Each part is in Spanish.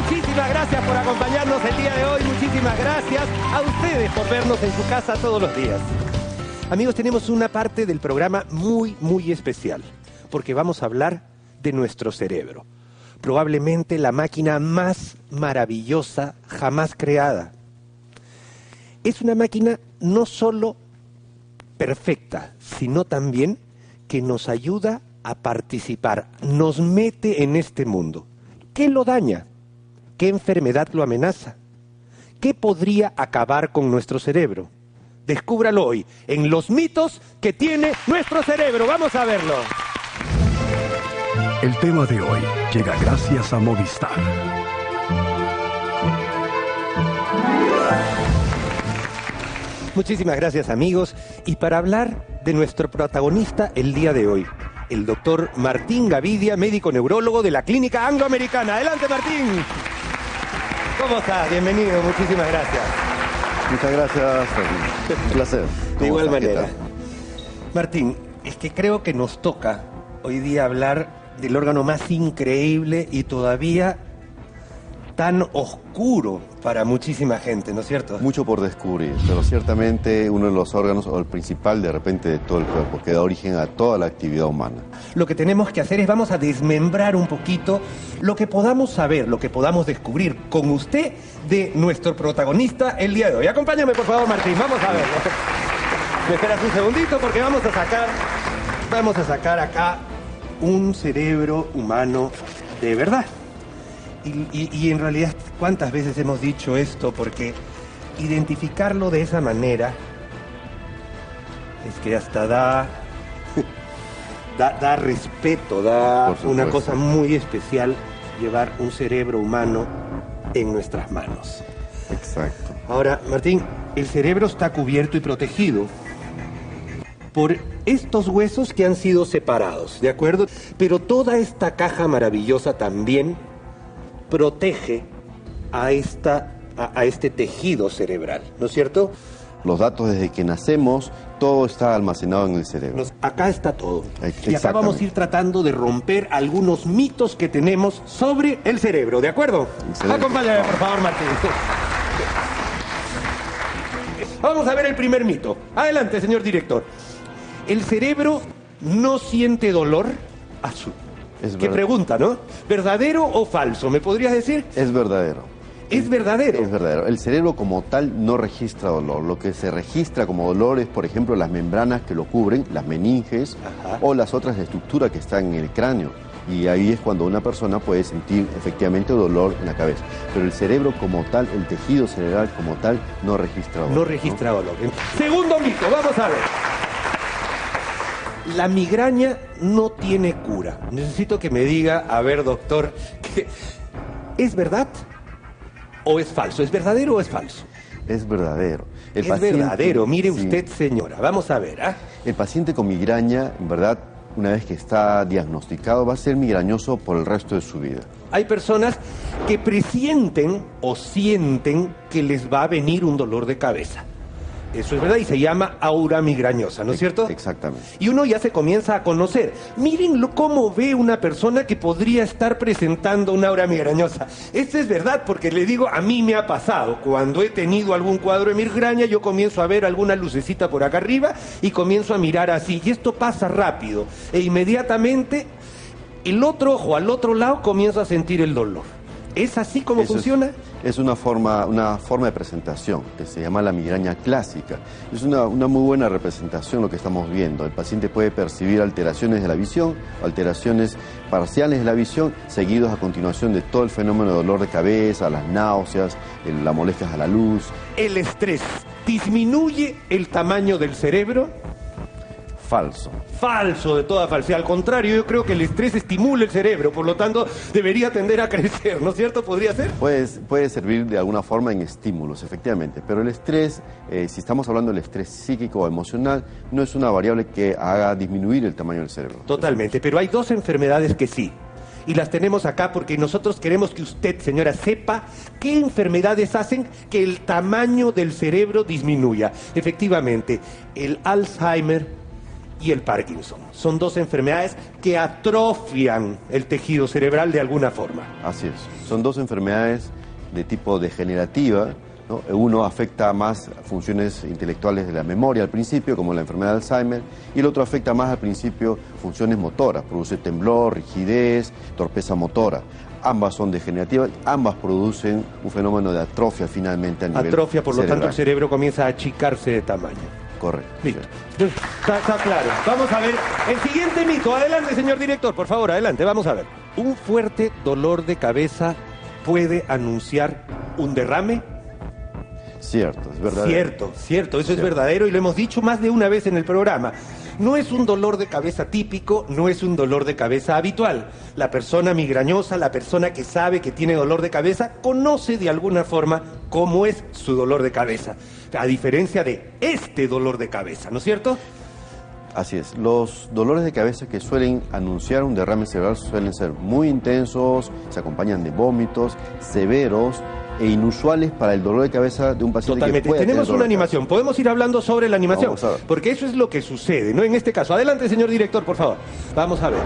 Muchísimas gracias por acompañarnos el día de hoy. Muchísimas gracias a ustedes por vernos en su casa todos los días. Amigos, tenemos una parte del programa muy especial, porque vamos a hablar de nuestro cerebro. Probablemente la máquina más maravillosa jamás creada. Es una máquina no solo perfecta, sino también que nos ayuda a participar, nos mete en este mundo. ¿Qué lo daña? ¿Qué enfermedad lo amenaza? ¿Qué podría acabar con nuestro cerebro? Descúbralo hoy en los mitos que tiene nuestro cerebro. Vamos a verlo. El tema de hoy llega gracias a Movistar. Muchísimas gracias, amigos. Y para hablar de nuestro protagonista el día de hoy, el doctor Martín Gavidia, médico neurólogo de la Clínica Angloamericana. Adelante, Martín. ¿Cómo estás? Bienvenido, muchísimas gracias. Muchas gracias, un placer. De igual manera. Martín, es que creo que nos toca hoy día hablar del órgano más increíble y todavía tan oscuro para muchísima gente, ¿no es cierto? Mucho por descubrir, pero ciertamente uno de los órganos, o el principal de repente de todo el cuerpo, que da origen a toda la actividad humana. Lo que tenemos que hacer es vamos a desmembrar un poquito lo que podamos saber, lo que podamos descubrir con usted de nuestro protagonista el día de hoy. Acompáñame, por favor, Martín, vamos a verlo. Me esperas un segundito porque vamos a sacar acá un cerebro humano de verdad. Y en realidad, ¿cuántas veces hemos dicho esto? Porque identificarlo de esa manera es que hasta da respeto, da una cosa muy especial llevar un cerebro humano en nuestras manos. Exacto. Ahora, Martín, el cerebro está cubierto y protegido por estos huesos que han sido separados, ¿de acuerdo? Pero toda esta caja maravillosa también protege a este tejido cerebral, ¿no es cierto? Los datos desde que nacemos, todo está almacenado en el cerebro. Acá está todo. Y acá vamos a ir tratando de romper algunos mitos que tenemos sobre el cerebro, ¿de acuerdo? Excelente. Acompáñame, por favor, Martín. Vamos a ver el primer mito. Adelante, señor director. ¿El cerebro no siente dolor? Qué pregunta, ¿no? ¿Verdadero o falso? ¿Me podrías decir? Es verdadero. ¿Es verdadero? Es verdadero. El cerebro como tal no registra dolor. Lo que se registra como dolor es, por ejemplo, las membranas que lo cubren, las meninges, o las otras estructuras que están en el cráneo. Y ahí es cuando una persona puede sentir efectivamente dolor en la cabeza. Pero el cerebro como tal, el tejido cerebral como tal, no registra dolor. No registra dolor. Segundo mito, vamos a ver. La migraña no tiene cura. Necesito que me diga, a ver, doctor, ¿es verdad o es falso? ¿Es verdadero o es falso? Es verdadero. Es verdadero. Mire usted, señora. Vamos a ver. El paciente con migraña, en verdad, una vez que está diagnosticado, va a ser migrañoso por el resto de su vida. Hay personas que presienten o sienten que les va a venir un dolor de cabeza. Eso es verdad y se llama aura migrañosa, ¿no es cierto? Exactamente. Y uno ya se comienza a conocer. Miren cómo ve una persona que podría estar presentando una aura migrañosa. Esto es verdad porque le digo, a mí me ha pasado. Cuando he tenido algún cuadro de migraña, yo comienzo a ver alguna lucecita por acá arriba y comienzo a mirar así. Y esto pasa rápido. E inmediatamente el otro ojo al otro lado comienzo a sentir el dolor. ¿Es así como funciona? Es una forma de presentación que se llama la migraña clásica. Es una muy buena representación lo que estamos viendo. El paciente puede percibir alteraciones de la visión, alteraciones parciales de la visión, seguidos a continuación de todo el fenómeno de dolor de cabeza, las náuseas, las molestias a la luz. ¿El estrés disminuye el tamaño del cerebro? Falso. Falso, de toda falsedad. Al contrario, yo creo que el estrés estimula el cerebro, por lo tanto, debería tender a crecer, ¿no es cierto? ¿Podría ser? Puede servir de alguna forma en estímulos, efectivamente, pero el estrés, si estamos hablando del estrés psíquico o emocional, no es una variable que haga disminuir el tamaño del cerebro. Totalmente, pero hay dos enfermedades que sí. Y las tenemos acá porque nosotros queremos que usted, señora, sepa qué enfermedades hacen que el tamaño del cerebro disminuya. Efectivamente, el Alzheimer, y el Parkinson. Son dos enfermedades que atrofian el tejido cerebral de alguna forma. Así es. Son dos enfermedades de tipo degenerativa, ¿no? Uno afecta más funciones intelectuales de la memoria al principio, como la enfermedad de Alzheimer, y el otro afecta más al principio funciones motoras, produce temblor, rigidez, torpeza motora. Ambas son degenerativas, ambas producen un fenómeno de atrofia finalmente a nivel Atrofia, por lo cerebral. tanto el cerebro comienza a achicarse de tamaño. Correcto. Listo. Está claro. Vamos a ver el siguiente mito. Adelante, señor director, por favor, adelante. Vamos a ver. ¿Un fuerte dolor de cabeza puede anunciar un derrame? Cierto, es verdadero. Cierto, eso es verdadero y lo hemos dicho más de una vez en el programa. No es un dolor de cabeza típico, no es un dolor de cabeza habitual. La persona migrañosa, la persona que sabe que tiene dolor de cabeza, conoce de alguna forma cómo es su dolor de cabeza, a diferencia de este dolor de cabeza, ¿no es cierto? Así es. Los dolores de cabeza que suelen anunciar un derrame cerebral suelen ser muy intensos, se acompañan de vómitos severos e inusuales para el dolor de cabeza de un paciente. Totalmente. Que puede Tenemos tener dolor una de cabeza. animación. Podemos ir hablando sobre la animación, Vamos a ver. porque eso es lo que sucede, ¿no? En este caso, adelante, señor director, por favor. Vamos a ver.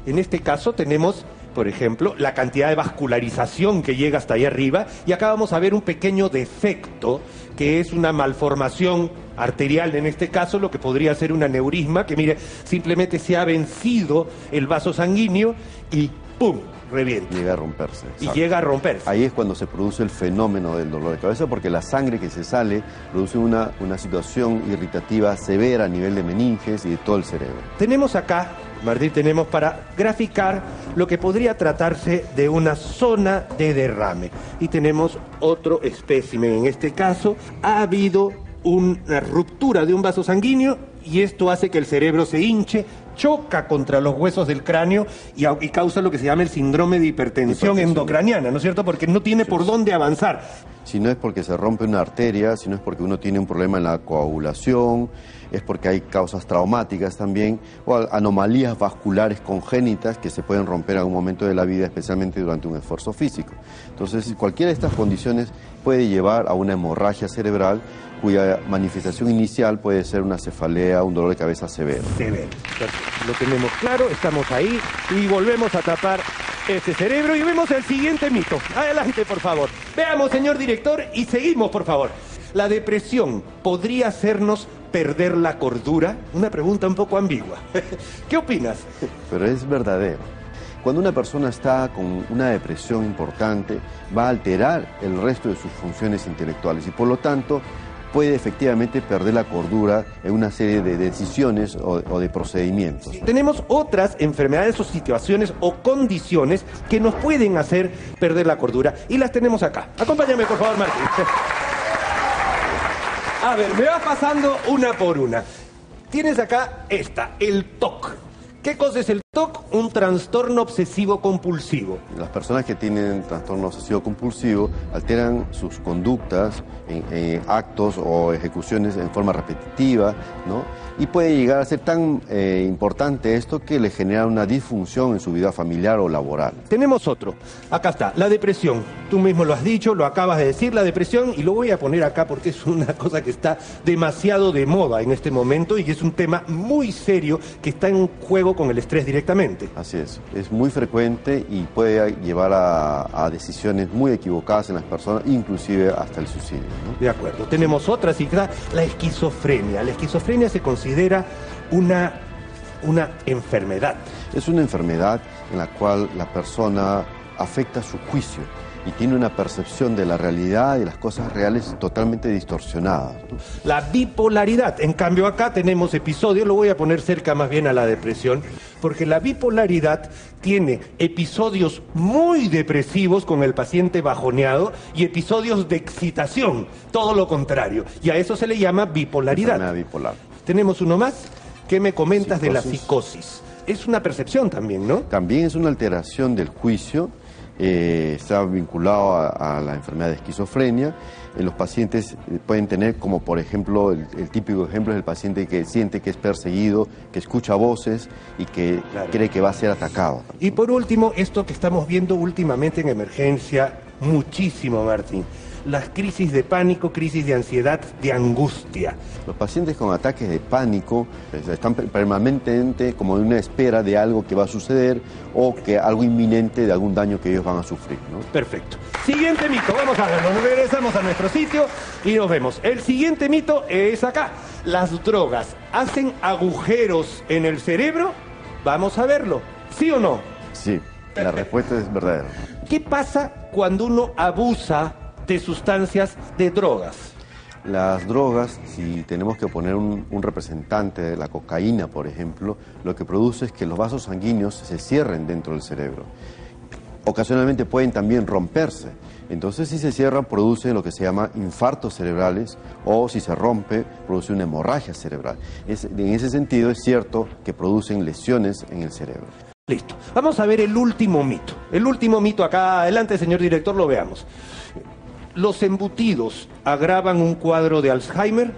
En este caso tenemos, por ejemplo, la cantidad de vascularización que llega hasta ahí arriba, y acá vamos a ver un pequeño defecto, que es una malformación arterial, en este caso, lo que podría ser un aneurisma, que mire, simplemente se ha vencido el vaso sanguíneo y ¡pum!, revienta. Llega a romperse. Y exacto. llega a romperse. Ahí es cuando se produce el fenómeno del dolor de cabeza, porque la sangre que se sale produce una situación irritativa severa a nivel de meninges y de todo el cerebro. Tenemos acá, Martín, tenemos para graficar lo que podría tratarse de una zona de derrame. Y tenemos otro espécimen. En este caso, ha habido una ruptura de un vaso sanguíneo y esto hace que el cerebro se hinche, choca contra los huesos del cráneo y causa lo que se llama el síndrome de hipertensión endocraniana, ¿no es cierto? Porque no tiene por dónde avanzar. Si no es porque se rompe una arteria, si no es porque uno tiene un problema en la coagulación, es porque hay causas traumáticas también, o anomalías vasculares congénitas que se pueden romper en algún momento de la vida, especialmente durante un esfuerzo físico. Entonces, cualquiera de estas condiciones puede llevar a una hemorragia cerebral, cuya manifestación inicial puede ser una cefalea, un dolor de cabeza severo. Severo. Lo tenemos claro, estamos ahí y volvemos a tapar este cerebro y vemos el siguiente mito. Adelante, por favor. Veamos, señor director, y seguimos, por favor. ¿La depresión podría hacernos perder la cordura? Una pregunta un poco ambigua. ¿Qué opinas? Pero es verdadero. Cuando una persona está con una depresión importante, va a alterar el resto de sus funciones intelectuales y por lo tanto puede efectivamente perder la cordura en una serie de decisiones o de procedimientos. Tenemos otras enfermedades o situaciones o condiciones que nos pueden hacer perder la cordura y las tenemos acá. Acompáñame, por favor, Martín. A ver, me vas pasando una por una. Tienes acá esta, el TOC. ¿Qué cosa es el TOC? Un trastorno obsesivo compulsivo. Las personas que tienen trastorno obsesivo compulsivo alteran sus conductas en actos o ejecuciones en forma repetitiva, ¿no? Y puede llegar a ser tan importante esto que le genera una disfunción en su vida familiar o laboral. Tenemos otro. Acá está, la depresión. Tú mismo lo has dicho, lo acabas de decir, la depresión, y lo voy a poner acá porque es una cosa que está demasiado de moda en este momento y es un tema muy serio que está en juego con el estrés directamente. Así es muy frecuente y puede llevar a decisiones muy equivocadas en las personas, inclusive hasta el suicidio, ¿no? De acuerdo. Tenemos otra, sí, la esquizofrenia. La esquizofrenia se considera una enfermedad. Es una enfermedad en la cual la persona afecta su juicio y tiene una percepción de la realidad y las cosas reales totalmente distorsionadas, ¿no? La bipolaridad. En cambio, acá tenemos episodios, lo voy a poner cerca más bien a la depresión, porque la bipolaridad tiene episodios muy depresivos con el paciente bajoneado y episodios de excitación, todo lo contrario. Y a eso se le llama bipolaridad. Enfermedad bipolar. Tenemos uno más. ¿Qué me comentas de la Psicosis. psicosis? Es una percepción también, ¿no? También es una alteración del juicio, está vinculado a la enfermedad de esquizofrenia. Los pacientes pueden tener, como por ejemplo, el típico ejemplo es el paciente que siente que es perseguido, que escucha voces y que cree que va a ser atacado. Y por último, esto que estamos viendo últimamente en emergencia, muchísimo, Martín, las crisis de pánico, crisis de ansiedad, de angustia. Los pacientes con ataques de pánico están permanentemente como en una espera de algo que va a suceder o que algo inminente de algún daño que ellos van a sufrir, ¿no? Perfecto. Siguiente mito, vamos a verlo. Nos regresamos a nuestro sitio y nos vemos. El siguiente mito es acá. ¿Las drogas hacen agujeros en el cerebro? Vamos a verlo. ¿Sí o no? Sí, la respuesta es verdadera. ¿Qué pasa cuando uno abusa de sustancias, de drogas? Las drogas, si tenemos que poner un representante de la cocaína, por ejemplo, lo que produce es que los vasos sanguíneos se cierren dentro del cerebro. Ocasionalmente pueden también romperse. Entonces, si se cierran, produce lo que se llama infartos cerebrales, o si se rompe, produce una hemorragia cerebral. En ese sentido, es cierto que producen lesiones en el cerebro. Listo. Vamos a ver el último mito. El último mito acá adelante, señor director, lo veamos. ¿Los embutidos agravan un cuadro de Alzheimer?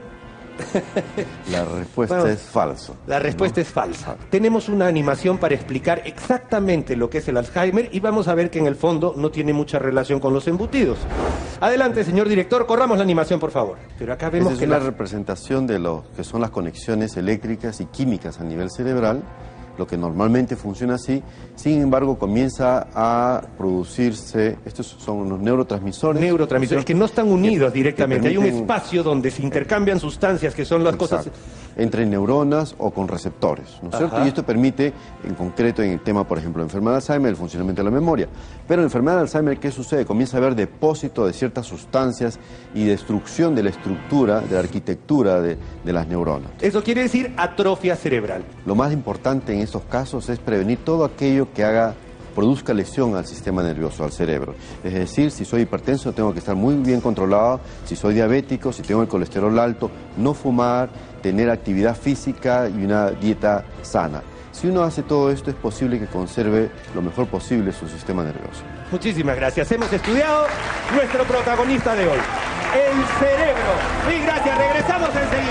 La respuesta es falso. La respuesta es falsa. Tenemos una animación para explicar exactamente lo que es el Alzheimer y vamos a ver que en el fondo no tiene mucha relación con los embutidos. Adelante, señor director, corramos la animación, por favor. Pero acá vemos que es una representación de lo que son las conexiones eléctricas y químicas a nivel cerebral, lo que normalmente funciona así. Sin embargo, comienza a producirse, estos son unos neurotransmisores. Neurotransmisores que no están unidos directamente. Hay un espacio donde se intercambian sustancias que son las cosas... Entre neuronas o con receptores, ¿no es cierto? Y esto permite, en concreto, en el tema, por ejemplo, de enfermedad de Alzheimer, el funcionamiento de la memoria. Pero en enfermedad de Alzheimer, ¿qué sucede? Comienza a haber depósito de ciertas sustancias y destrucción de la estructura, de la arquitectura de las neuronas. Eso quiere decir atrofia cerebral. Lo más importante en estos casos es prevenir todo aquello que produzca lesión al sistema nervioso, al cerebro. Es decir, si soy hipertenso tengo que estar muy bien controlado, si soy diabético, si tengo el colesterol alto, no fumar, tener actividad física y una dieta sana. Si uno hace todo esto es posible que conserve lo mejor posible su sistema nervioso. Muchísimas gracias. Hemos estudiado nuestro protagonista de hoy, el cerebro. Y gracias, regresamos enseguida.